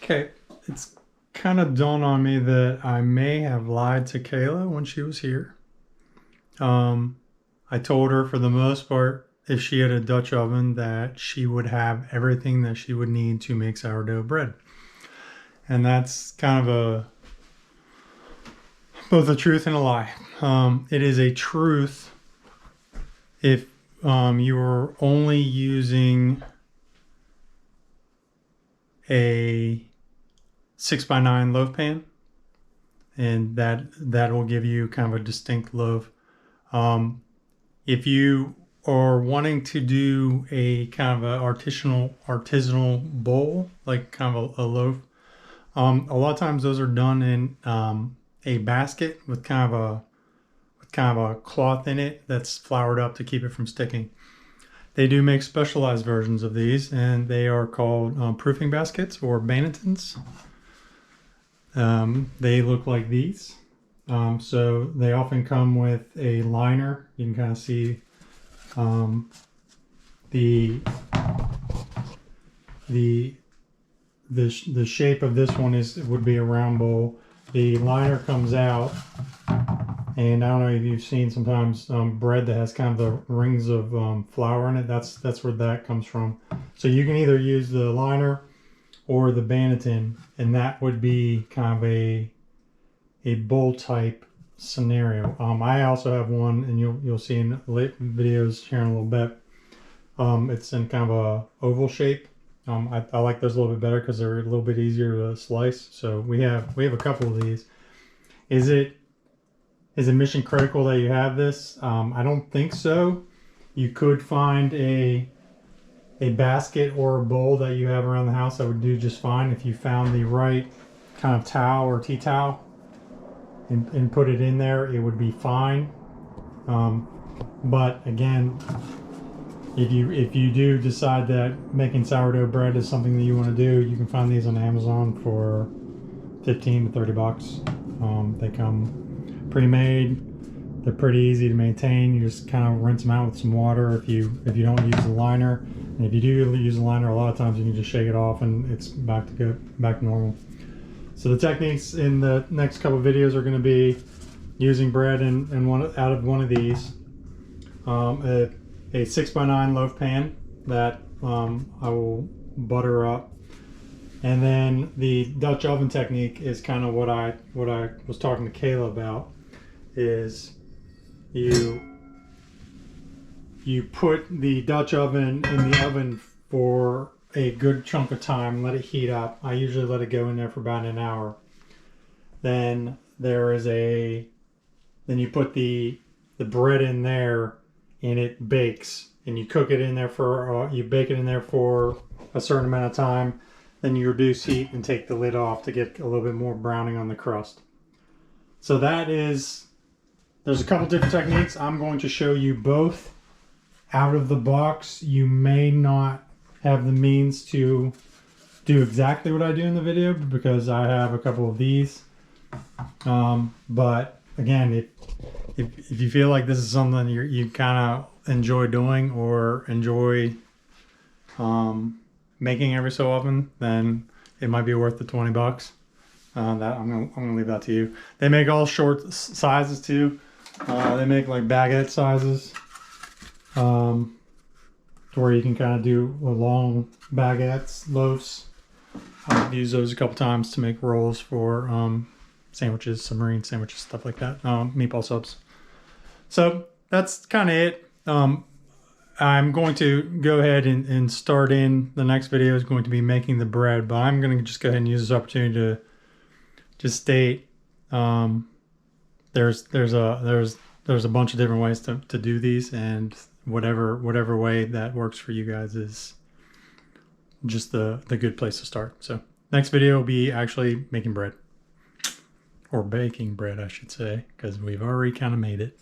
Okay, it's kind of dawned on me that I may have lied to Kayla when she was here. I told her for the most part, if she had a Dutch oven, that she would have everything that she would need to make sourdough bread. And that's kind of both a truth and a lie. It is a truth if you are only using a 6x9 loaf pan, and that will give you kind of a distinct loaf. If you are wanting to do a kind of a artisanal bowl, like kind of a loaf, a lot of times those are done in a basket with kind of a cloth in it that's floured up to keep it from sticking. They do make specialized versions of these, and they are called proofing baskets or bannetons. They look like these. So they often come with a liner. You can kind of see the shape of this one would be a round bowl. The liner comes out, and I don't know if you've seen sometimes bread that has kind of the rings of flour in it. That's where that comes from. So you can either use the liner or the banneton, and that would be kind of a bowl type scenario. I also have one, and you'll see in late videos here in a little bit. It's in kind of a oval shape. I like those a little bit better because they're a little bit easier to slice. So we have a couple of these. Is it mission critical that you have this? I don't think so. You could find a basket or a bowl that you have around the house that would do just fine if you found the right kind of towel or tea towel and put it in there. It would be fine. But again, if you do decide that making sourdough bread is something that you want to do, you can find these on Amazon for 15 to 30 bucks. They come pre-made. They're pretty easy to maintain. You just kind of rinse them out with some water if you don't use the liner. And if you do use the liner, a lot of times you can just shake it off and it's back to normal. So the techniques in the next couple of videos are going to be using bread in out of one of these. A 6x9 loaf pan that I will butter up. And then the Dutch oven technique is kind of what I was talking to Kayla about, is you put the Dutch oven in the oven for a good chunk of time, let it heat up. I usually let it go in there for about an hour. Then then you put the bread in there and it bakes, and you cook it in there for you bake it in there for a certain amount of time. Then you reduce heat and take the lid off to get a little bit more browning on the crust. So there's a couple different techniques. I'm going to show you both out of the box. You may not have the means to do exactly what I do in the video because I have a couple of these. But again, if you feel like this is something you kind of enjoy doing or enjoy making every so often, then it might be worth the 20 bucks. I'm gonna leave that to you. They make all short sizes too. They make like baguette sizes, to where you can kind of do long baguettes, loaves. I've used those a couple times to make rolls for sandwiches, submarine sandwiches, stuff like that, meatball subs. So that's kind of it. I'm going to go ahead and start in the next video is going to be making the bread, but I'm going to just go ahead and use this opportunity to just state there's a bunch of different ways to do these, and whatever way that works for you guys is just the good place to start. So next video will be actually making bread, or baking bread I should say, because we've already kind of made it.